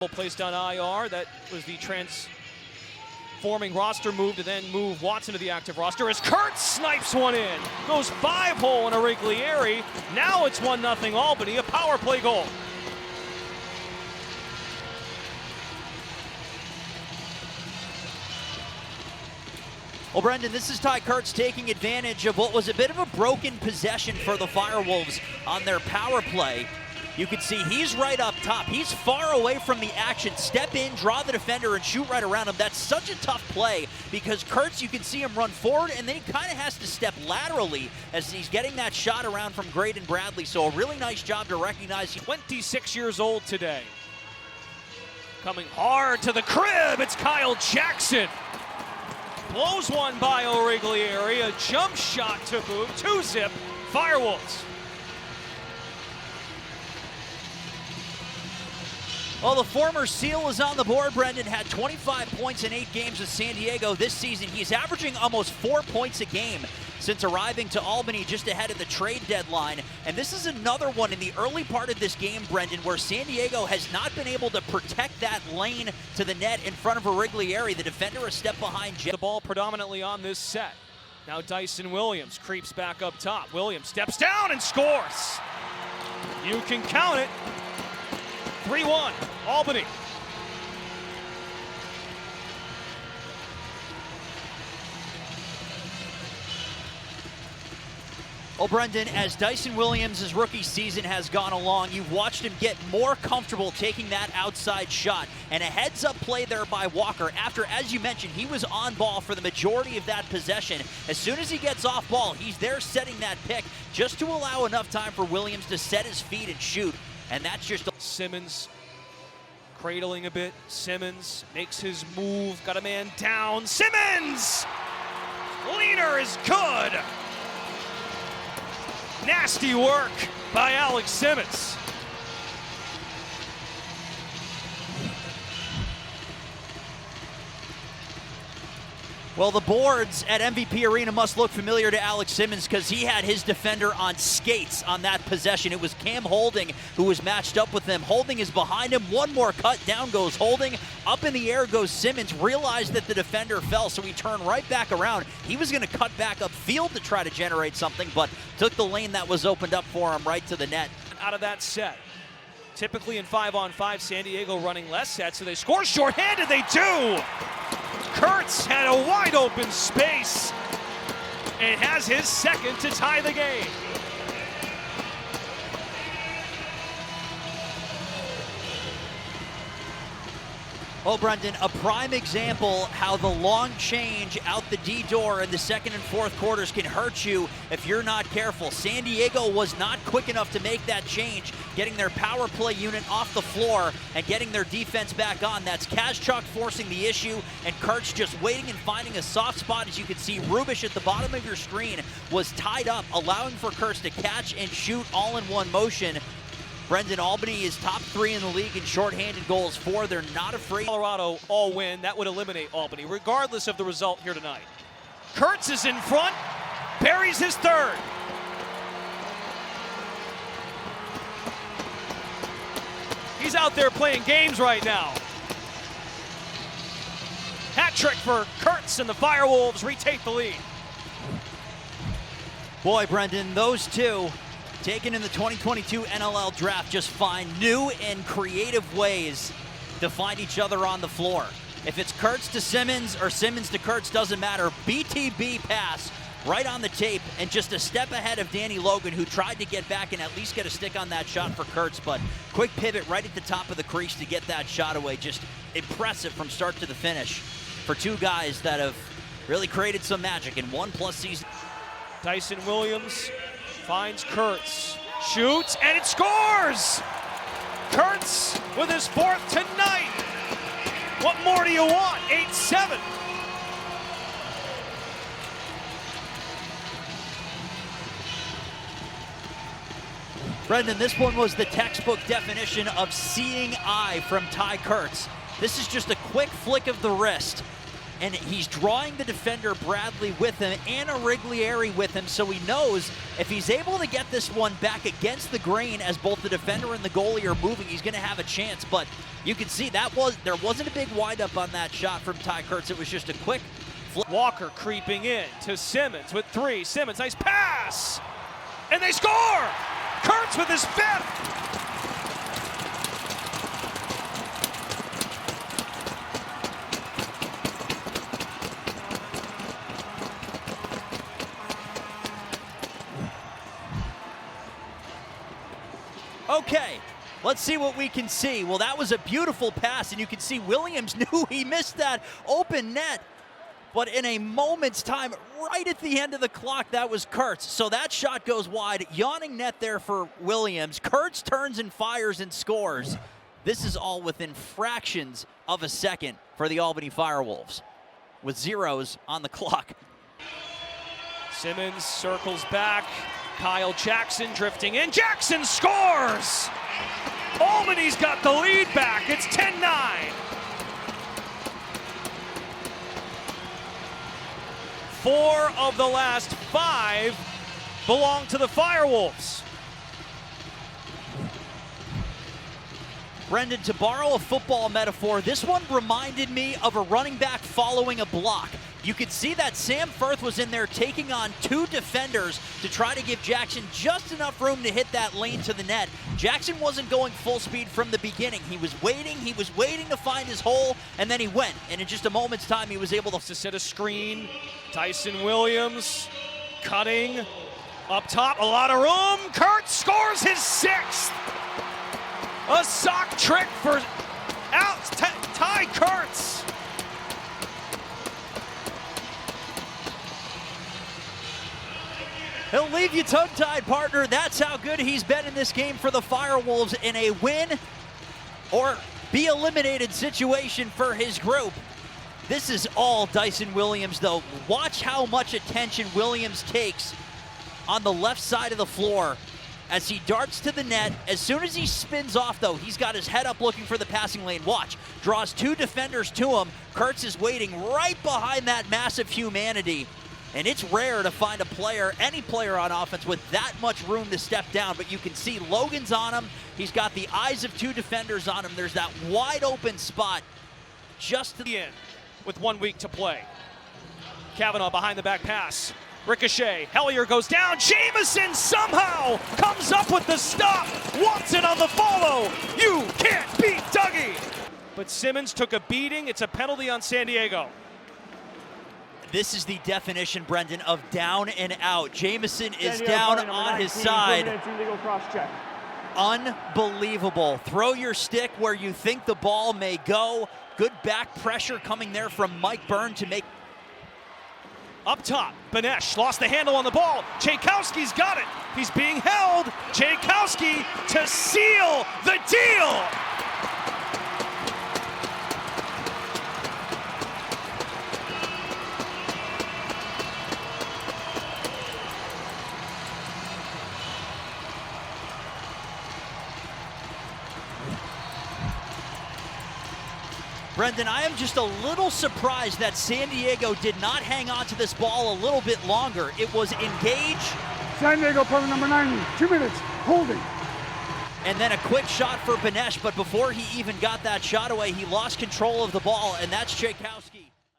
Placed on IR. That was the transforming roster move to then move Watson to the active roster as Kurtz snipes one in. Goes 5-hole in Origlieri. Now it's 1-0 Albany, a power play goal. Well, Brendan, this is Tye Kurtz taking advantage of what was a bit of a broken possession for the FireWolves on their power play. You can see he's right up top. He's far away from the action. Step in, draw the defender, and shoot right around him. That's such a tough play because Kurtz, you can see him run forward, and then he kind of has to step laterally as he's getting that shot around from Graydon Bradley. So a really nice job to recognize. 26 years old today. Coming hard to the crib, it's Kyle Jackson. Blows one by Origlieri, a jump shot to boot, 2-zip, FireWolves. Well, the former SEAL is on the board. Brendan had 25 points in 8 games with San Diego this season. He's averaging almost 4 points a game since arriving to Albany just ahead of the trade deadline. And this is another one in the early part of this game, Brendan, where San Diego has not been able to protect that lane to the net in front of Origlieri. The defender a step behind. The ball predominantly on this set. Now Dyson Williams creeps back up top. Williams steps down and scores. You can count it. 3-1, Albany. Well, Brendan, as Dyson Williams' rookie season has gone along, you've watched him get more comfortable taking that outside shot. And a heads-up play there by Walker after, as you mentioned, he was on ball for the majority of that possession. As soon as he gets off ball, he's there setting that pick just to allow enough time for Williams to set his feet and shoot. And that's just... Simmons cradling a bit. Simmons makes his move. Got a man down. Simmons! Leaner is good. Nasty work by Alex Simmons. Well, the boards at MVP Arena must look familiar to Alex Simmons because he had his defender on skates on that possession. It was Cam Holding who was matched up with him. Holding is behind him. One more cut. Down goes Holding. Up in the air goes Simmons. Realized that the defender fell, so he turned right back around. He was going to cut back upfield to try to generate something, but took the lane that was opened up for him right to the net. Out of that set. Typically in 5-on-5, San Diego running less sets, so they score shorthanded. They do! Kurtz had a wide open space and has his second to tie the game. Well, Brendan, a prime example how the long change out the D door in the second and fourth quarters can hurt you if you're not careful. San Diego was not quick enough to make that change, getting their power play unit off the floor and getting their defense back on. That's Kazchuk forcing the issue and Kurtz just waiting and finding a soft spot. As you can see, Rubish at the bottom of your screen was tied up, allowing for Kurtz to catch and shoot all in one motion. Brendan, Albany is top 3 in the league in shorthanded goals for. They're not afraid. Colorado all win. That would eliminate Albany, regardless of the result here tonight. Kurtz is in front, buries his third. He's out there playing games right now. Hat trick for Kurtz, and the FireWolves retake the lead. Boy, Brendan, those two taken in the 2022 NLL draft just find new and creative ways to find each other on the floor. If it's Kurtz to Simmons or Simmons to Kurtz, doesn't matter. BTB pass right on the tape and just a step ahead of Danny Logan, who tried to get back and at least get a stick on that shot for Kurtz, but quick pivot right at the top of the crease to get that shot away. Just impressive from start to the finish for two guys that have really created some magic in 1+ season. Dyson Williams finds Kurtz, shoots, and it scores! Kurtz with his 4th tonight. What more do you want? 8-7. Brendan, this one was the textbook definition of seeing eye from Tye Kurtz. This is just a quick flick of the wrist and he's drawing the defender Bradley with him and a Riglieri with him, so he knows if he's able to get this one back against the grain as both the defender and the goalie are moving, he's going to have a chance. But you can see there wasn't a big windup on that shot from Tye Kurtz. It was just a quick flip. Walker creeping in to Simmons with 3. Simmons, nice pass! And they score! Kurtz with his 5th! Okay, let's see what we can see. Well, that was a beautiful pass, and you can see Williams knew he missed that open net. But in a moment's time, right at the end of the clock, that was Kurtz. So that shot goes wide. Yawning net there for Williams. Kurtz turns and fires and scores. This is all within fractions of a second for the Albany FireWolves with zeros on the clock. Simmons circles back. Kyle Jackson drifting in. Jackson scores! Albany's got the lead back. It's 10-9. 4 of the last 5 belong to the FireWolves. Brendan, to borrow a football metaphor, this one reminded me of a running back following a block. You could see that Sam Firth was in there taking on 2 defenders to try to give Jackson just enough room to hit that lane to the net. Jackson wasn't going full speed from the beginning. He was waiting to find his hole, and then he went. And in just a moment's time, he was able to set a screen. Dyson Williams cutting up top, a lot of room. Kurtz scores his 6th. A sock trick for Tye Kurtz. He'll leave you tongue-tied, partner. That's how good he's been in this game for the FireWolves in a win or be eliminated situation for his group. This is all Dyson Williams, though. Watch how much attention Williams takes on the left side of the floor as he darts to the net. As soon as he spins off, though, he's got his head up looking for the passing lane. Watch, draws 2 defenders to him. Kurtz is waiting right behind that massive humanity. And it's rare to find a player, any player on offense, with that much room to step down. But you can see Logan's on him. He's got the eyes of 2 defenders on him. There's that wide open spot just to the end with 1 week to play. Kavanaugh behind the back pass. Ricochet. Hellier goes down. Jamieson somehow comes up with the stop. Watson on the follow. You can't beat Dougie. But Simmons took a beating. It's a penalty on San Diego. This is the definition, Brendan, of down and out. Jamieson is down on his side. Unbelievable. Throw your stick where you think the ball may go. Good back pressure coming there from Mike Byrne to make. Up top, Benesh lost the handle on the ball. Chaykowski's got it. He's being held. Chaykowsky to seal the deal. Brendan, I am just a little surprised that San Diego did not hang on to this ball a little bit longer. It was engage. San Diego, play number 90, 2 minutes, holding. And then a quick shot for Benesh, but before he even got that shot away, he lost control of the ball, and that's Chaykowsky.